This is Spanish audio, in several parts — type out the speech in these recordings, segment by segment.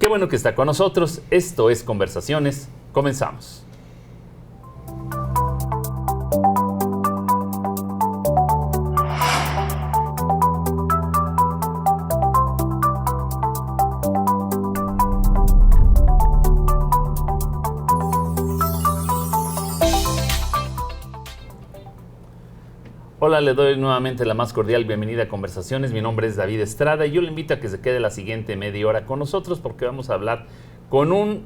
Qué bueno que está con nosotros. Esto es Conversaciones. Comenzamos. Hola, le doy nuevamente la más cordial bienvenida a Conversaciones. Mi nombre es David Estrada y yo le invito a que se quede la siguiente media hora con nosotros porque vamos a hablar con un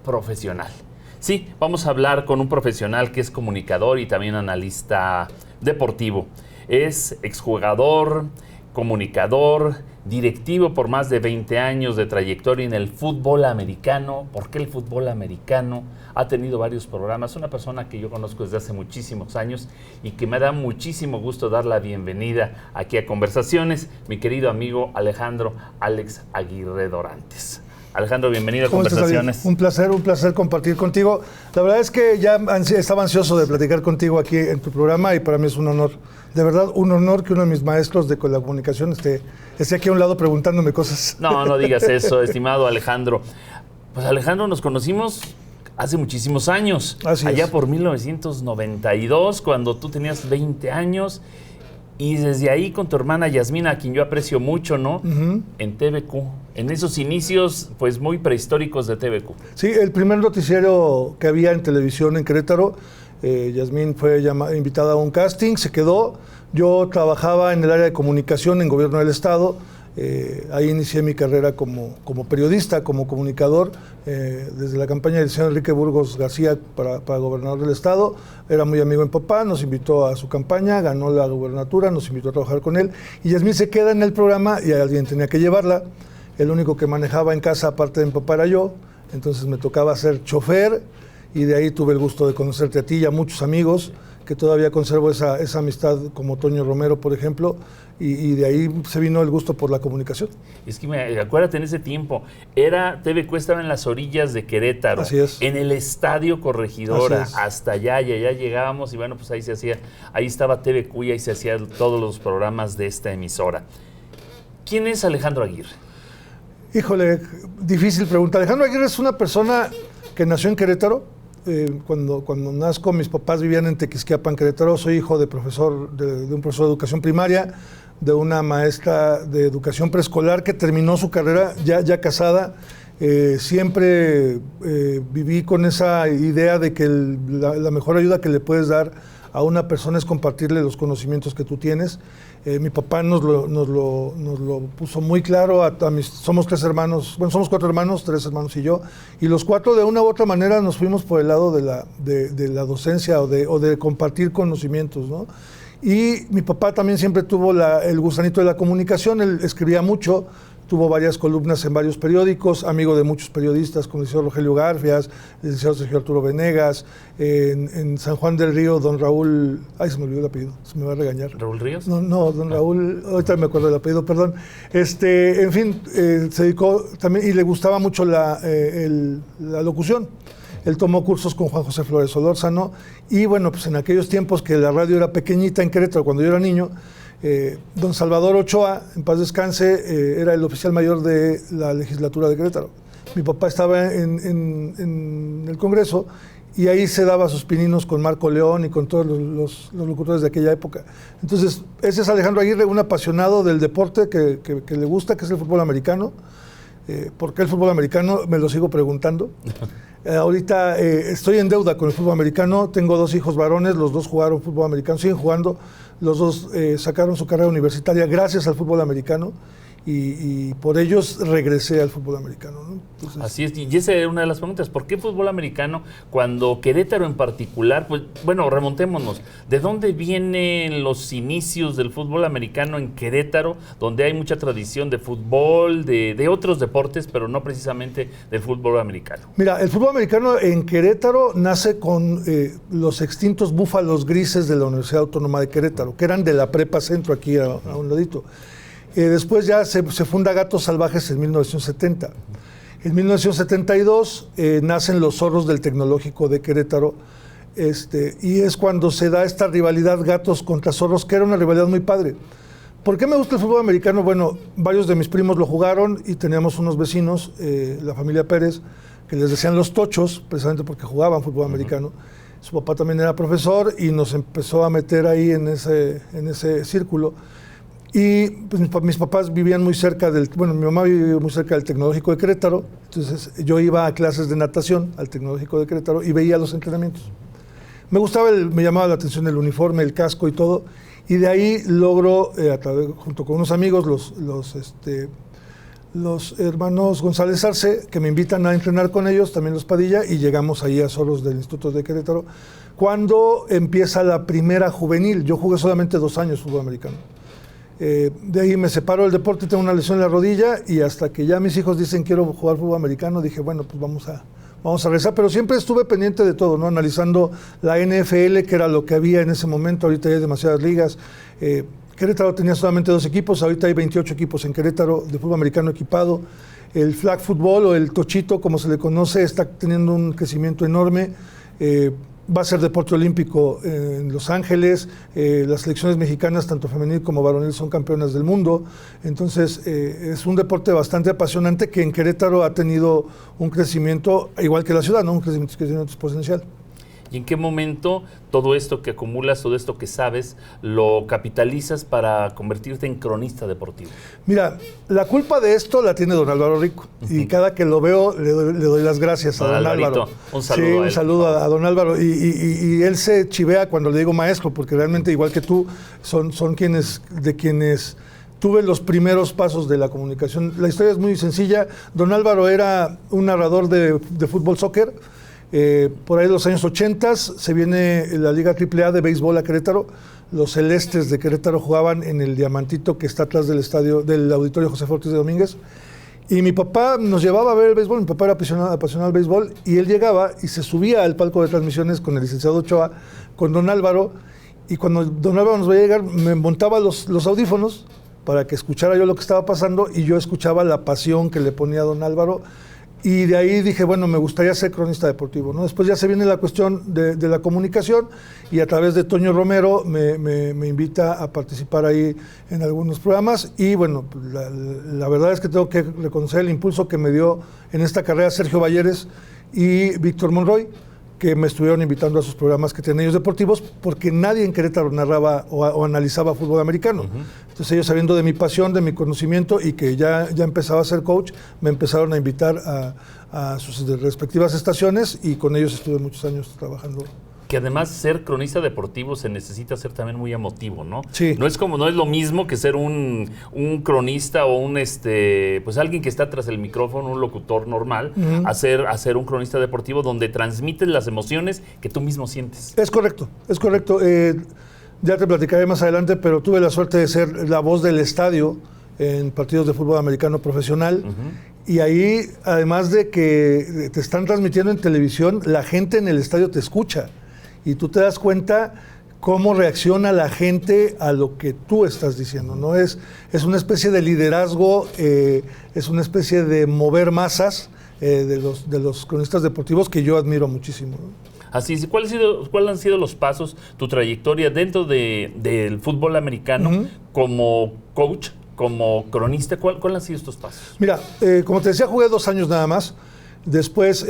profesional. Sí, vamos a hablar con un profesional que es comunicador y también analista deportivo. Es exjugador, comunicador, directivo por más de 20 años de trayectoria en el fútbol americano. ¿Por qué el fútbol americano? Ha tenido varios programas. Una persona que yo conozco desde hace muchísimos años y que me da muchísimo gusto dar la bienvenida aquí a Conversaciones, mi querido amigo Alejandro Alex Aguirre Dorantes. Alejandro, bienvenido a Conversaciones. Un placer compartir contigo. La verdad es que ya estaba ansioso de platicar contigo aquí en tu programa y para mí es un honor, de verdad, un honor que uno de mis maestros de la comunicación esté aquí a un lado preguntándome cosas. No digas eso, estimado Alejandro. Pues Alejandro, nos conocimos hace muchísimos años. Así allá es. Por 1992, cuando tú tenías 20 años. Y desde ahí con tu hermana Yasmina, a quien yo aprecio mucho, ¿no? Uh-huh. En TVQ. En esos inicios, pues, muy prehistóricos de TVQ. Sí, el primer noticiero que había en televisión en Querétaro, Yasmín fue invitada a un casting, se quedó. Yo trabajaba en el área de comunicación en Gobierno del Estado. Ahí inicié mi carrera como periodista, como comunicador, desde la campaña del señor Enrique Burgos García para gobernador del Estado. Era muy amigo de mi papá, nos invitó a su campaña, ganó la gubernatura, nos invitó a trabajar con él. Y Yasmín se queda en el programa y alguien tenía que llevarla. El único que manejaba en casa, aparte de mi papá, era yo. Entonces me tocaba ser chofer y de ahí tuve el gusto de conocerte a ti y a muchos amigos, que todavía conservo esa amistad, como Toño Romero, por ejemplo, y de ahí se vino el gusto por la comunicación. Es que acuérdate, en ese tiempo, TVQ estaba en las orillas de Querétaro. Así es. En el Estadio Corregidora, hasta allá, y allá llegábamos, y bueno, pues ahí estaba TVQ y ahí se hacían todos los programas de esta emisora. ¿Quién es Alejandro Aguirre? Híjole, difícil pregunta. Alejandro Aguirre es una persona que nació en Querétaro. Cuando nazco, mis papás vivían en Tequisquiapan, Querétaro. Soy hijo de un profesor de educación primaria, de una maestra de educación preescolar que terminó su carrera ya casada. Siempre viví con esa idea de que la mejor ayuda que le puedes dar a una persona es compartirle los conocimientos que tú tienes. Mi papá nos lo puso muy claro somos 3 hermanos, bueno, somos 4 hermanos, 3 hermanos y yo, y los 4 de una u otra manera nos fuimos por el lado de la docencia o de compartir conocimientos, ¿no? Y mi papá también siempre tuvo el gusanito de la comunicación, él escribía mucho, tuvo varias columnas en varios periódicos, amigo de muchos periodistas, como el licenciado Rogelio Garfias, el licenciado Sergio Arturo Venegas, en San Juan del Río, don Raúl, se me olvidó el apellido, se me va a regañar. ¿Raúl Ríos? No, don Raúl, ahorita me acuerdo del apellido, perdón. En fin, se dedicó también, y le gustaba mucho la locución. Él tomó cursos con Juan José Flores Solórzano, y bueno, pues en aquellos tiempos que la radio era pequeñita en Querétaro, cuando yo era niño, don Salvador Ochoa, en paz descanse, era el oficial mayor de la legislatura de Querétaro. Mi papá estaba en el Congreso y ahí se daba sus pininos con Marco León y con todos los locutores de aquella época. Entonces, ese es Alejandro Aguirre, un apasionado del deporte que le gusta, que es el fútbol americano. ¿Por qué el fútbol americano? Me lo sigo preguntando. Ahorita estoy en deuda con el fútbol americano, tengo 2 hijos varones, los 2 jugaron fútbol americano, siguen jugando, los 2 sacaron su carrera universitaria gracias al fútbol americano y por ellos regresé al fútbol americano, ¿no? Entonces, así es, y esa era una de las preguntas, ¿por qué fútbol americano cuando Querétaro en particular? Pues bueno, remontémonos, ¿de dónde vienen los inicios del fútbol americano en Querétaro, donde hay mucha tradición de fútbol, de otros deportes, pero no precisamente del fútbol americano? Mira, el fútbol americano en Querétaro nace con los extintos Búfalos Grises de la Universidad Autónoma de Querétaro, que eran de la Prepa Centro aquí a un ladito. Después ya se funda Gatos Salvajes en 1970. En 1972 nacen los Zorros del Tecnológico de Querétaro, y es cuando se da esta rivalidad Gatos contra Zorros, que era una rivalidad muy padre, ¿Por qué me gusta el fútbol americano? Bueno, varios de mis primos lo jugaron y teníamos unos vecinos, la familia Pérez, que les decían los tochos, precisamente porque jugaban fútbol americano. Su papá también era profesor y nos empezó a meter ahí en ese círculo. Y pues, mis papás vivían muy cerca mi mamá vivía muy cerca del Tecnológico de Querétaro, entonces yo iba a clases de natación al Tecnológico de Querétaro y veía los entrenamientos. Me llamaba la atención el uniforme, el casco y todo, y de ahí logro, junto con unos amigos, los hermanos González Arce, que me invitan a entrenar con ellos, también los Padilla, y llegamos ahí a Soros del Instituto de Querétaro, cuando empieza la primera juvenil. Yo jugué solamente 2 años fútbol americano. De ahí me separo del deporte, tengo una lesión en la rodilla, y hasta que ya mis hijos dicen quiero jugar fútbol americano, dije, bueno, pues vamos a regresar, pero siempre estuve pendiente de todo, ¿no? Analizando la NFL, que era lo que había en ese momento. Ahorita ya hay demasiadas ligas. Querétaro tenía solamente 2 equipos, ahorita hay 28 equipos en Querétaro de fútbol americano equipado. El flag football o el tochito, como se le conoce, está teniendo un crecimiento enorme. Va a ser deporte olímpico en Los Ángeles. Las selecciones mexicanas, tanto femenil como varonil, son campeonas del mundo. Entonces, es un deporte bastante apasionante que en Querétaro ha tenido un crecimiento, igual que la ciudad, ¿no? Un crecimiento exponencial. ¿Y en qué momento todo esto que acumulas, todo esto que sabes, lo capitalizas para convertirte en cronista deportivo? Mira, la culpa de esto la tiene don Álvaro Rico. Y cada que lo veo le doy las gracias a don Álvaro. Un saludo, sí, un saludo a don Álvaro. Y él se chivea cuando le digo maestro, porque realmente, igual que tú, son quienes tuve los primeros pasos de la comunicación. La historia es muy sencilla. Don Álvaro era un narrador de fútbol soccer. Por ahí de los años 80 se viene la Liga AAA de béisbol a Querétaro. Los Celestes de Querétaro jugaban en el Diamantito que está atrás del auditorio José Ortiz de Domínguez. Y mi papá nos llevaba a ver el béisbol. Mi papá era apasionado al béisbol y él llegaba y se subía al palco de transmisiones con el licenciado Ochoa, con don Álvaro. Y cuando don Álvaro nos veía llegar, me montaba los audífonos para que escuchara yo lo que estaba pasando, y yo escuchaba la pasión que le ponía don Álvaro. Y de ahí dije, bueno, me gustaría ser cronista deportivo, ¿no? Después ya se viene la cuestión de la comunicación, y a través de Toño Romero me invita a participar ahí en algunos programas. Y bueno, la verdad es que tengo que reconocer el impulso que me dio en esta carrera Sergio Balleres y Víctor Monroy, que me estuvieron invitando a sus programas que tienen ellos deportivos, porque nadie en Querétaro narraba o analizaba fútbol americano. Entonces ellos, sabiendo de mi pasión, de mi conocimiento, y que ya empezaba a ser coach, me empezaron a invitar a sus respectivas estaciones, y con ellos estuve muchos años trabajando. Que además ser cronista deportivo se necesita ser también muy emotivo, ¿no? Sí. No es lo mismo que ser un cronista o pues alguien que está tras el micrófono, un locutor normal, a ser un cronista deportivo donde transmites las emociones que tú mismo sientes. Es correcto, es correcto. Ya te platicaré más adelante, pero tuve la suerte de ser la voz del estadio en partidos de fútbol americano profesional. Y ahí, además de que te están transmitiendo en televisión, la gente en el estadio te escucha. Y tú te das cuenta cómo reacciona la gente a lo que tú estás diciendo, ¿no? Es una especie de liderazgo, es una especie de mover masas de los cronistas deportivos que yo admiro muchísimo, ¿no? Así es. ¿Cuáles han sido los pasos, tu trayectoria dentro del fútbol americano como coach, como cronista? ¿Cuáles han sido estos pasos? Mira, como te decía, jugué 2 años nada más. Después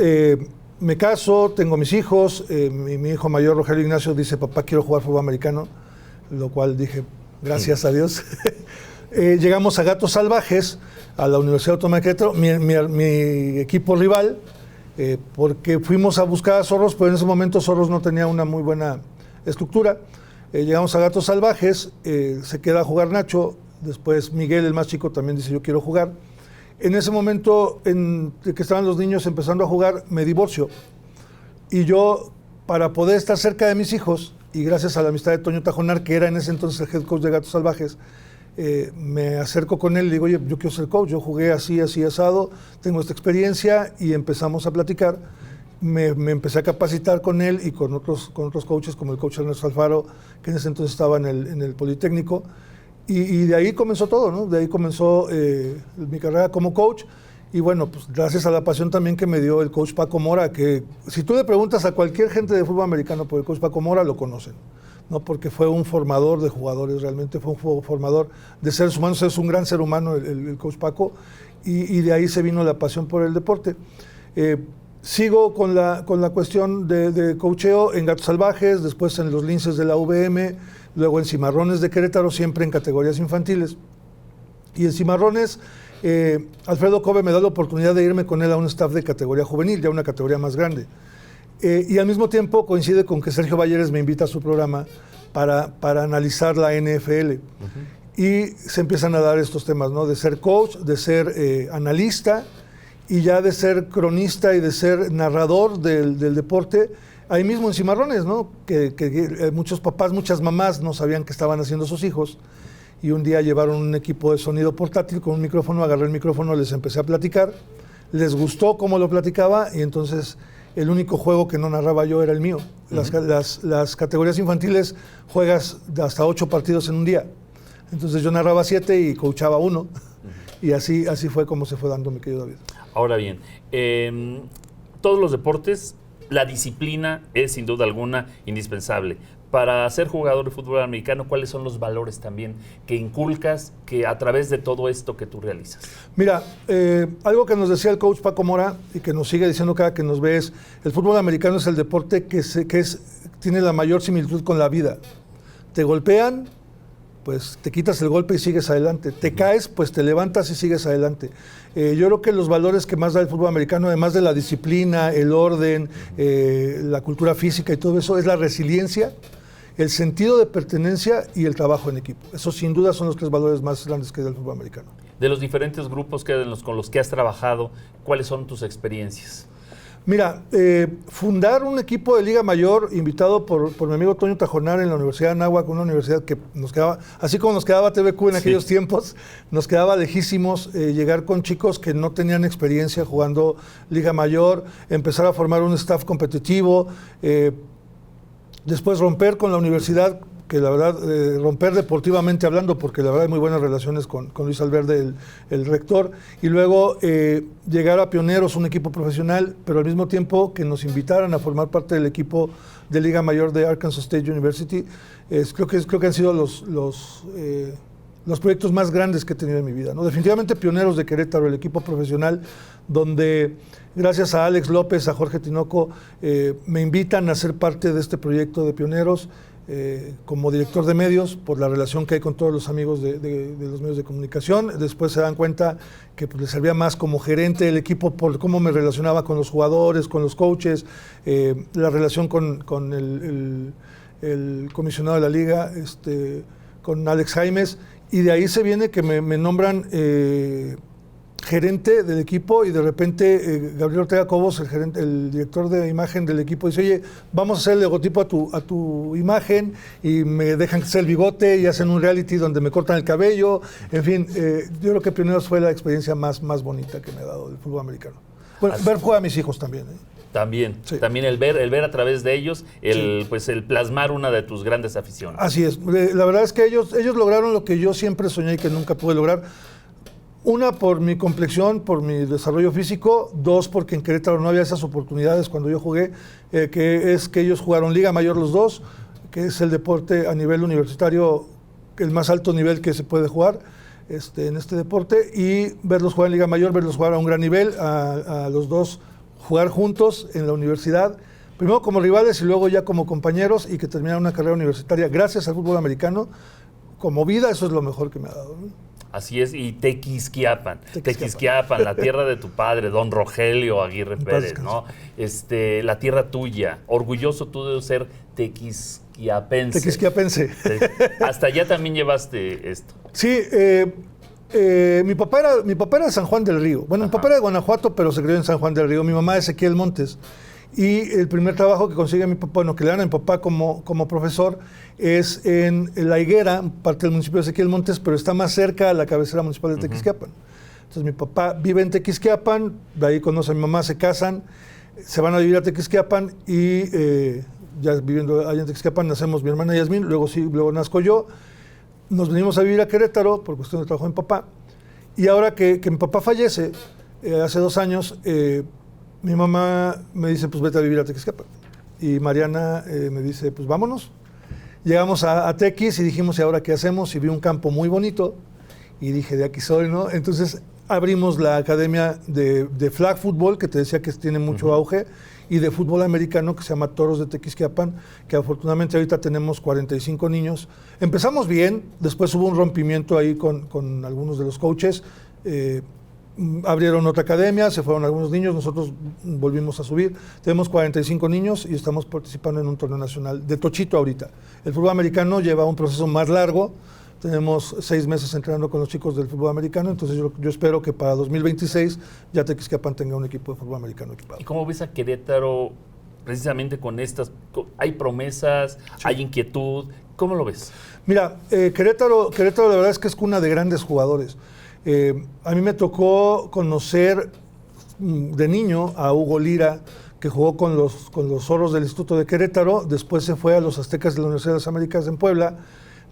me caso, tengo mis hijos. Mi hijo mayor, Rogelio Ignacio, dice, papá, quiero jugar fútbol americano, lo cual dije, gracias a Dios. Llegamos a Gatos Salvajes, a la Universidad Autónoma de Querétaro, mi equipo rival, porque fuimos a buscar a Zorros, pero en ese momento Zorros no tenía una muy buena estructura. Llegamos a Gatos Salvajes, se queda a jugar Nacho, después Miguel, el más chico, también dice, yo quiero jugar. En ese momento en que estaban los niños empezando a jugar, me divorcio. Y yo, para poder estar cerca de mis hijos, y gracias a la amistad de Toño Tajonar, que era en ese entonces el head coach de Gatos Salvajes, me acerco con él y le digo, oye, yo quiero ser coach, yo jugué así, asado, tengo esta experiencia, y empezamos a platicar. Me empecé a capacitar con él y con otros coaches, como el coach Ernesto Alfaro, que en ese entonces estaba en el Politécnico. Y de ahí comenzó todo, ¿no? De ahí comenzó mi carrera como coach. Y bueno, pues gracias a la pasión también que me dio el coach Paco Mora, que si tú le preguntas a cualquier gente de fútbol americano por el coach Paco Mora, lo conocen. ¿no? Porque fue un formador de jugadores, realmente fue un formador de seres humanos, es un gran ser humano el coach Paco, y de ahí se vino la pasión por el deporte. Sigo con la cuestión de coacheo en Gatos Salvajes, después en los Linces de la UVM, luego en Cimarrones de Querétaro, siempre en categorías infantiles. Y en Cimarrones, Alfredo Kobe me da la oportunidad de irme con él a un staff de categoría juvenil, ya una categoría más grande. Y al mismo tiempo coincide con que Sergio Valleres me invita a su programa para analizar la NFL. Y se empiezan a dar estos temas, ¿no? De ser coach, de ser analista y ya de ser cronista y de ser narrador del deporte, ahí mismo en Cimarrones, ¿no? Que muchos papás, muchas mamás no sabían qué estaban haciendo sus hijos. Y un día llevaron un equipo de sonido portátil con un micrófono, agarré el micrófono, les empecé a platicar. Les gustó cómo lo platicaba y entonces el único juego que no narraba yo era el mío. Las categorías infantiles juegas hasta 8 partidos en un día. Entonces yo narraba 7 y coachaba 1. Y así fue como se fue dando, mi querido David. Ahora bien, todos los deportes, la disciplina es sin duda alguna indispensable. Para ser jugador de fútbol americano, ¿cuáles son los valores también que inculcas que a través de todo esto que tú realizas? Mira, algo que nos decía el coach Paco Mora y que nos sigue diciendo cada que nos ve es, el fútbol americano es el deporte que tiene la mayor similitud con la vida. Te golpean, pues te quitas el golpe y sigues adelante. Te caes, pues te levantas y sigues adelante. Yo creo que los valores que más da el fútbol americano, además de la disciplina, el orden, la cultura física y todo eso, es la resiliencia, el sentido de pertenencia y el trabajo en equipo. Esos sin duda son los 3 valores más grandes que da el fútbol americano. De los diferentes grupos con los que has trabajado, ¿cuáles son tus experiencias? Mira, fundar un equipo de Liga Mayor invitado por mi amigo Toño Tajonar en la Universidad de Anáhuac, una universidad que nos quedaba, así como nos quedaba TVQ en aquellos tiempos, nos quedaba lejísimos, llegar con chicos que no tenían experiencia jugando Liga Mayor, empezar a formar un staff competitivo, después romper con la universidad, que la verdad, romper deportivamente hablando, porque la verdad hay muy buenas relaciones con Luis Alverde, el rector, y luego llegar a Pioneros, un equipo profesional, pero al mismo tiempo que nos invitaran a formar parte del equipo de Liga Mayor de Arkansas State University. Creo que han sido los proyectos más grandes que he tenido en mi vida, ¿no? Definitivamente Pioneros de Querétaro, el equipo profesional, donde gracias a Alex López, a Jorge Tinoco, me invitan a ser parte de este proyecto de Pioneros como director de medios, por la relación que hay con todos los amigos de los medios de comunicación. Después se dan cuenta que pues, les servía más como gerente del equipo por cómo me relacionaba con los jugadores, con los coaches, la relación con el comisionado de la liga, con Alex Jaimes, y de ahí se viene que me nombran gerente del equipo y de repente Gabriel Ortega Cobos, el director de imagen del equipo, dice, oye, vamos a hacer el logotipo a tu imagen, y me dejan hacer el bigote y hacen un reality donde me cortan el cabello. En fin, yo creo que Pioneros fue la experiencia más bonita que me ha dado el fútbol americano. Bueno, ver jugar a mis hijos también. También, sí. También el ver a través de ellos, pues el plasmar una de tus grandes aficiones. Así es. La verdad es que ellos lograron lo que yo siempre soñé y que nunca pude lograr. Una, por mi complexión, por mi desarrollo físico. 2, porque en Querétaro no había esas oportunidades cuando yo jugué, que es que ellos jugaron Liga Mayor los dos, que es el deporte a nivel universitario, el más alto nivel que se puede jugar en este deporte, y verlos jugar en Liga Mayor, verlos jugar a un gran nivel, a los dos jugar juntos en la universidad, primero como rivales y luego ya como compañeros, y que terminaron una carrera universitaria gracias al fútbol americano. Como vida, eso es lo mejor que me ha dado, ¿no? Así es, y Tequisquiapan, la tierra de tu padre, don Rogelio Aguirre Pérez, ¿no? La tierra tuya, orgulloso tú de ser tequisquiapense. Tequisquiapense. Hasta allá también llevaste esto. Sí, mi papá era de San Juan del Río. Bueno, mi papá era de Guanajuato, pero se crió en San Juan del Río. Mi mamá es Ezequiel Montes. Y el primer trabajo que consigue mi papá, bueno, que le dan a mi papá como profesor, es en La Higuera, parte del municipio de Ezequiel Montes, pero está más cerca a la cabecera municipal de Tequisquiapan. Entonces mi papá vive en Tequisquiapan, de ahí conoce a mi mamá, se casan, se van a vivir a Tequisquiapan y ya viviendo allá en Tequisquiapan nacemos mi hermana Yasmín, luego nazco yo. Nos venimos a vivir a Querétaro por cuestión de trabajo de mi papá. Y ahora que mi papá fallece, hace 2 años, mi mamá me dice, pues vete a vivir a Tequisquiapan. Y Mariana me dice, pues vámonos. Llegamos a Tequis y dijimos, ¿y ahora qué hacemos? Y vi un campo muy bonito y dije, de aquí soy, ¿no? Entonces abrimos la academia de flag football, que te decía que tiene mucho auge, y de fútbol americano, que se llama Toros de Tequisquiapan, que afortunadamente ahorita tenemos 45 niños. Empezamos bien, después hubo un rompimiento ahí con algunos de los coaches, abrieron otra academia, se fueron algunos niños, nosotros volvimos a subir. Tenemos 45 niños y estamos participando en un torneo nacional de tochito ahorita. El fútbol americano lleva un proceso más largo. Tenemos 6 meses entrenando con los chicos del fútbol americano, entonces yo espero que para 2026 ya Tequisquiapan tenga un equipo de fútbol americano equipado. ¿Y cómo ves a Querétaro precisamente con estas? ¿Hay promesas? Sí. ¿Hay inquietud? ¿Cómo lo ves? Mira, Querétaro la verdad es que es cuna de grandes jugadores. A mí me tocó conocer de niño a Hugo Lira, que jugó con los Zorros del Instituto de Querétaro, después se fue a los Aztecas de la Universidad de las Américas en Puebla,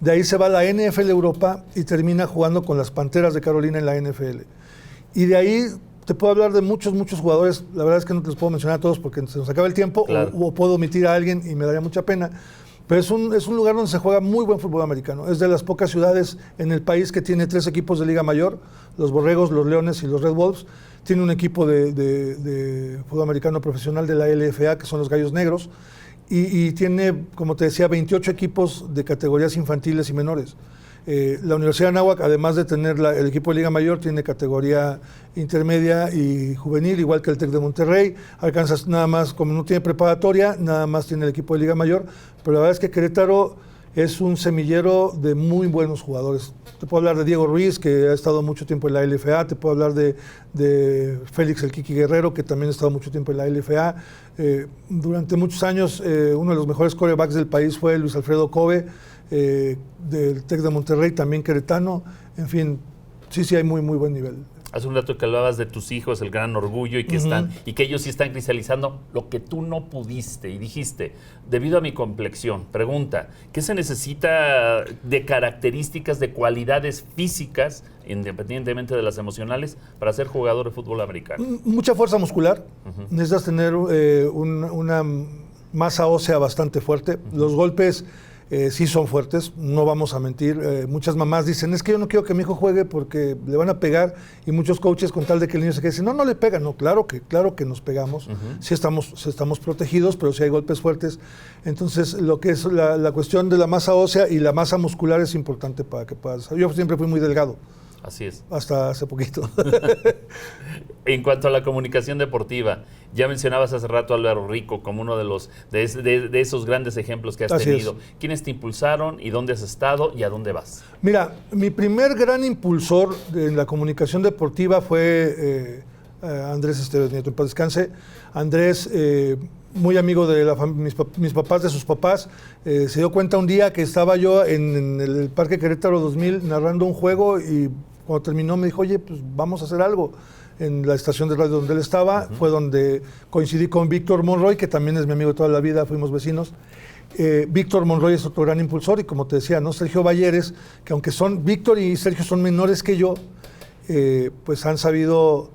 de ahí se va a la NFL Europa y termina jugando con las Panteras de Carolina en la NFL. Y de ahí te puedo hablar de muchos jugadores, la verdad es que no te los puedo mencionar a todos porque se nos acaba el tiempo, claro. o puedo omitir a alguien y me daría mucha pena. Pero es un lugar donde se juega muy buen fútbol americano. Es de las pocas ciudades en el país que tiene 3 equipos de Liga Mayor, los Borregos, los Leones y los Red Wolves. Tiene un equipo de fútbol americano profesional de la LFA, que son los Gallos Negros. Y tiene, como te decía, 28 equipos de categorías infantiles y menores. La Universidad de Anáhuac, además de tener el equipo de Liga Mayor, tiene categoría intermedia y juvenil, igual que el TEC de Monterrey. Arkansas nada más, como no tiene preparatoria, nada más tiene el equipo de Liga Mayor. Pero la verdad es que Querétaro es un semillero de muy buenos jugadores. Te puedo hablar de Diego Ruiz, que ha estado mucho tiempo en la LFA. Te puedo hablar de Félix el Kiki Guerrero, que también ha estado mucho tiempo en la LFA. Durante muchos años, uno de los mejores quarterbacks del país fue Luis Alfredo Cove, del TEC de Monterrey, también queretano. En fin, sí hay muy buen nivel. Hace un rato que hablabas de tus hijos, el gran orgullo, y que y que ellos sí están cristalizando lo que tú no pudiste. Y dijiste, debido a mi complexión, pregunta, ¿qué se necesita de características, de cualidades físicas, independientemente de las emocionales, para ser jugador de fútbol americano? Mucha fuerza muscular. Necesitas tener una masa ósea bastante fuerte. Los golpes sí son fuertes, no vamos a mentir. Muchas mamás dicen, es que yo no quiero que mi hijo juegue porque le van a pegar, y muchos coaches con tal de que el niño se quede dicen, no le pegan. No, claro que nos pegamos, sí estamos protegidos, pero sí hay golpes fuertes. Entonces, lo que es la cuestión de la masa ósea y la masa muscular es importante para que puedas. Yo siempre fui muy delgado. Así es. Hasta hace poquito. En cuanto a la comunicación deportiva, ya mencionabas hace rato a Álvaro Rico como uno de esos grandes ejemplos que has tenido. ¿Quiénes te impulsaron y dónde has estado y a dónde vas? Mira, mi primer gran impulsor en la comunicación deportiva fue Andrés Esteves Nieto, en paz descanse. Andrés, muy amigo de mis papás, de sus papás, se dio cuenta un día que estaba yo en el Parque Querétaro 2000 narrando un juego, y cuando terminó me dijo, oye, pues vamos a hacer algo. En la estación de radio donde él estaba, fue donde coincidí con Víctor Monroy, que también es mi amigo de toda la vida, fuimos vecinos. Víctor Monroy es otro gran impulsor, y como te decía, ¿no? Sergio Valleres, que aunque Víctor y Sergio son menores que yo, pues han sabido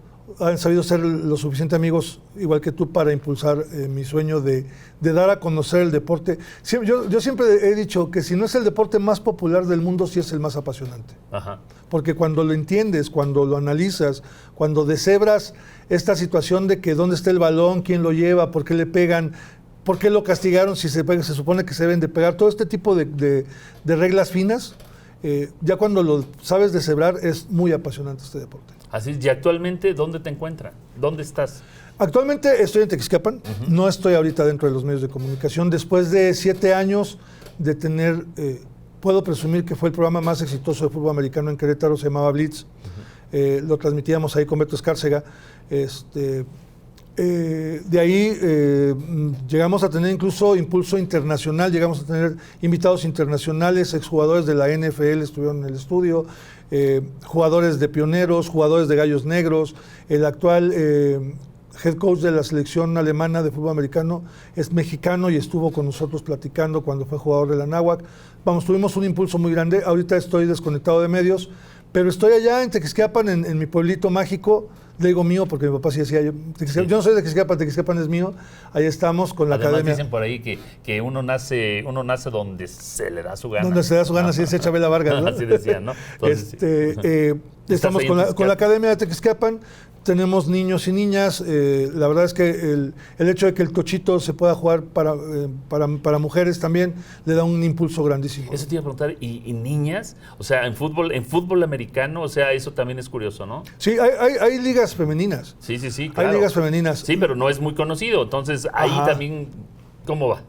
ser lo suficiente amigos, igual que tú, para impulsar mi sueño de dar a conocer el deporte. Yo siempre he dicho que si no es el deporte más popular del mundo, sí es el más apasionante. Ajá. Porque cuando lo entiendes, cuando lo analizas, cuando deshebras esta situación de que dónde está el balón, quién lo lleva, por qué le pegan, por qué lo castigaron si se supone que se deben de pegar, todo este tipo de reglas finas, ya cuando lo sabes deshebrar, es muy apasionante este deporte. Así es. ¿Y actualmente dónde te encuentras? ¿Dónde estás? Actualmente estoy en Tequisquiapan, no estoy ahorita dentro de los medios de comunicación. Después de 7 años de tener, puedo presumir que fue el programa más exitoso de fútbol americano en Querétaro, se llamaba Blitz. Lo transmitíamos ahí con Beto Escárcega. De ahí llegamos a tener incluso impulso internacional, llegamos a tener invitados internacionales, exjugadores de la NFL estuvieron en el estudio, jugadores de Pioneros, jugadores de Gallos Negros. El actual head coach de la selección alemana de fútbol americano es mexicano y estuvo con nosotros platicando cuando fue jugador de la Anáhuac. Vamos, tuvimos un impulso muy grande. Ahorita estoy desconectado de medios, pero estoy allá en Tequisquiapan, en mi pueblito mágico, Le digo mío porque mi papá sí decía, yo no soy de Tequisquiapan es mío. Ahí estamos con la Además, academia. dicen por ahí que uno nace donde se le da su gana. Donde se da su gana, así decía Chabela Vargas, ¿no? Así decían, ¿no? Entonces, estamos con la academia de Tequisquiapan. Tenemos niños y niñas. La verdad es que el hecho de que el tochito se pueda jugar para mujeres también le da un impulso grandísimo. Eso te iba a preguntar, ¿y niñas? O sea, en fútbol americano, o sea, eso también es curioso, ¿no? Sí, hay ligas femeninas. Sí, claro. Hay ligas femeninas. Sí, pero no es muy conocido. Entonces, ahí también, ¿cómo va?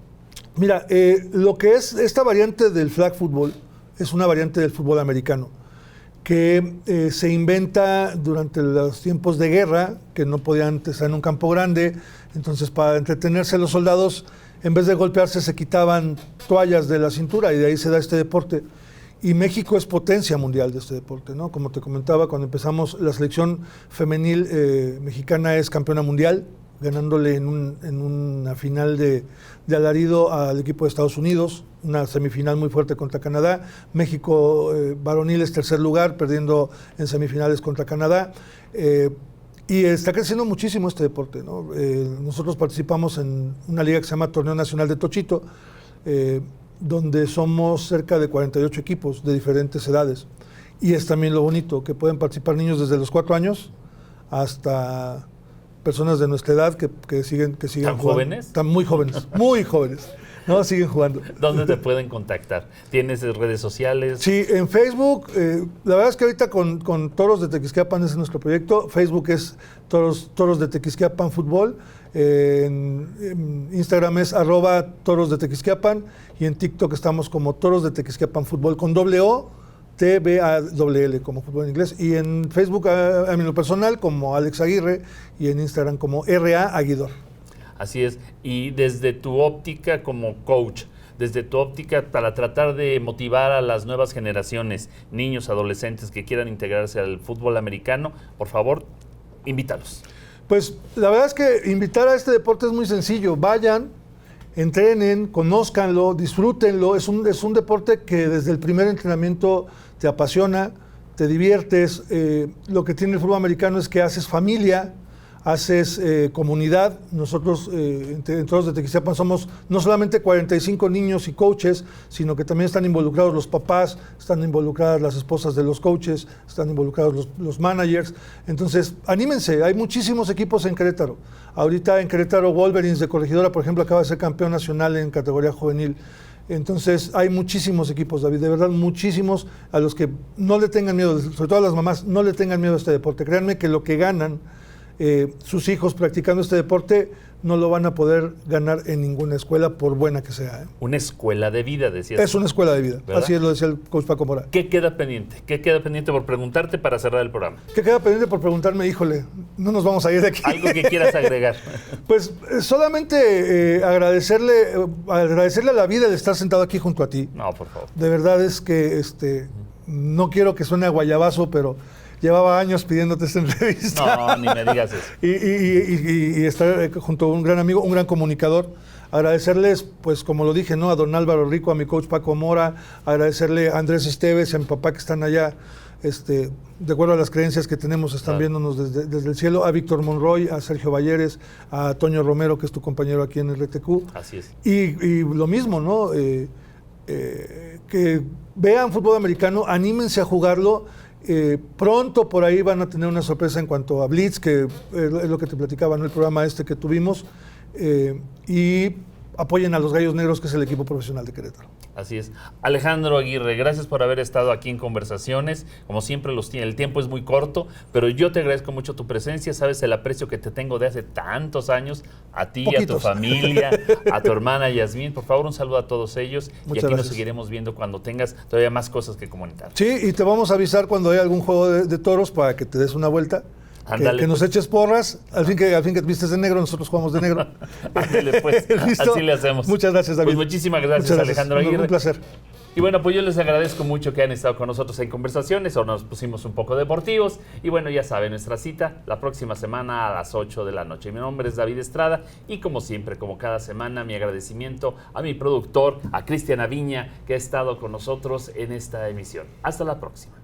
Mira, lo que es esta variante del flag football es una variante del fútbol americano que se inventa durante los tiempos de guerra, que no podían estar en un campo grande. Entonces, para entretenerse los soldados, en vez de golpearse, se quitaban toallas de la cintura y de ahí se da este deporte. Y México es potencia mundial de este deporte, ¿no? Como te comentaba, cuando empezamos, la selección femenil mexicana es campeona mundial, ganándole en una final de alarido al equipo de Estados Unidos, una semifinal muy fuerte contra Canadá. México varonil es tercer lugar, perdiendo en semifinales contra Canadá. Y está creciendo muchísimo este deporte, ¿no? Nosotros participamos en una liga que se llama Torneo Nacional de Tochito, donde somos cerca de 48 equipos de diferentes edades. Y es también lo bonito, que pueden participar niños desde los 4 años hasta personas de nuestra edad que siguen ¿Tan jugando. jóvenes? Están muy jóvenes, muy jóvenes. No, siguen jugando. ¿Dónde te pueden contactar? ¿Tienes redes sociales? Sí, en Facebook. La verdad es que ahorita con Toros de Tequisquiapan es nuestro proyecto. Facebook es Toros de Tequisquiapan Fútbol. En Instagram es @Toros de Tequisquiapan. Y en TikTok estamos como Toros de Tequisquiapan Fútbol con O, TBALL como fútbol en inglés. Y en Facebook, a mí lo personal, como Alex Aguirre. Y en Instagram como RA Aguidor. Así es. Y desde tu óptica como coach, desde tu óptica para tratar de motivar a las nuevas generaciones, niños, adolescentes que quieran integrarse al fútbol americano, por favor, invítalos. Pues la verdad es que invitar a este deporte es muy sencillo. Vayan, entrenen, conózcanlo, disfrútenlo. Es un deporte que desde el primer entrenamiento te apasiona, te diviertes. Lo que tiene el fútbol americano es que haces familia, haces comunidad. Nosotros en Toros de Tequisquiapan somos no solamente 45 niños y coaches, sino que también están involucrados los papás, están involucradas las esposas de los coaches, están involucrados los managers. Entonces, anímense, hay muchísimos equipos en Querétaro. Ahorita en Querétaro, Wolverines de Corregidora, por ejemplo, acaba de ser campeón nacional en categoría juvenil. Entonces, hay muchísimos equipos, David, de verdad, muchísimos, a los que no le tengan miedo, sobre todo a las mamás, no le tengan miedo a este deporte. Créanme que lo que ganan sus hijos practicando este deporte no lo van a poder ganar en ninguna escuela, por buena que sea. Una escuela de vida, decías. Es una escuela de vida, ¿verdad? Así lo decía el coach Paco Mora. ¿Qué queda pendiente? ¿Qué queda pendiente por preguntarte para cerrar el programa? ¿Qué queda pendiente por preguntarme? Híjole, no nos vamos a ir de aquí. ¿Algo que quieras agregar? Pues solamente agradecerle a la vida de estar sentado aquí junto a ti. No, por favor. De verdad es que no quiero que suene a guayabazo, pero llevaba años pidiéndote esta entrevista. No, ni me digas eso. Y estar junto a un gran amigo, un gran comunicador. Agradecerles, pues como lo dije, ¿no? A don Álvaro Rico, a mi coach Paco Mora, agradecerle a Andrés Esteves y a mi papá que están allá, de acuerdo a las creencias que tenemos, están viéndonos desde el cielo, a Víctor Monroy, a Sergio Valleres, a Toño Romero, que es tu compañero aquí en el RTQ. Así es. Y lo mismo, ¿no? Que vean fútbol americano, anímense a jugarlo. Pronto por ahí van a tener una sorpresa en cuanto a Blitz, que es lo que te platicaba, ¿no? El programa que tuvimos, y apoyen a los Gallos Negros, que es el equipo profesional de Querétaro. Así es. Alejandro Aguirre, gracias por haber estado aquí en Conversaciones. Como siempre, el tiempo es muy corto, pero yo te agradezco mucho tu presencia. Sabes el aprecio que te tengo de hace tantos años, a ti, Poquitos. a tu familia, a tu hermana Yasmín. Por favor, un saludo a todos ellos. Muchas y aquí gracias. Nos seguiremos viendo cuando tengas todavía más cosas que comunicar. Sí, y te vamos a avisar cuando haya algún juego de toros para que te des una vuelta. Ándale, que nos pues. eches porras. Al fin que vistes de negro, nosotros jugamos de negro. Ándale, pues. ¿Listo? Así le hacemos. Muchas gracias, David. Pues muchísimas gracias, Muchas Alejandro Aguirre. Un placer. Y bueno, pues yo les agradezco mucho que han estado con nosotros en Conversaciones. Ahora nos pusimos un poco deportivos. Y bueno, ya saben, nuestra cita la próxima semana a las 8 de la noche. Mi nombre es David Estrada y como siempre, como cada semana, mi agradecimiento a mi productor, a Cristian Aviña, que ha estado con nosotros en esta emisión. Hasta la próxima.